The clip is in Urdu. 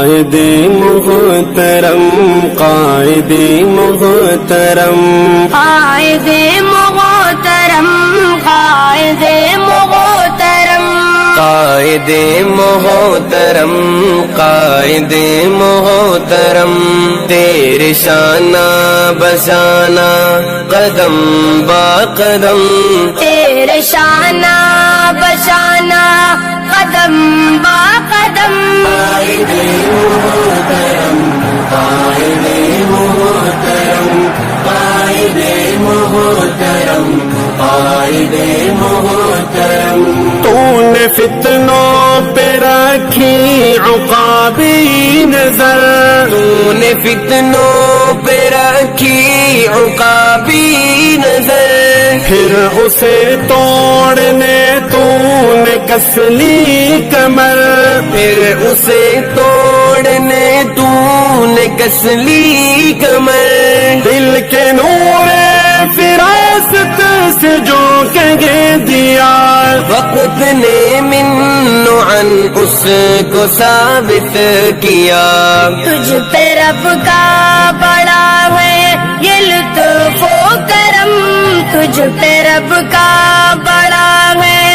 قائد محترم قائد محترم قائد محترم قائد محترم قائد محترم قائد محترم تیرے شانہ بشانہ قدم با قدم تیرے شانہ بشانہ قدم با قدم قائد محترم قائد محترم قائد محترم قائد محترم تو نے فتنوں پہ رکھی عقابی نظر تو نے فتنوں پہ رکھی عقابی نظر پھر اسے توڑنے تو نے کس لی کمر پھر اسے توڑنے تو نے کس لی کمر دل کے نور فراست سے جو کہے دیا وقت نے من عن اس کو ثابت کیا تجھ پہ رب کا بڑا ہے یہ لطف و کرم تجھ پہ رب کا بڑا ہے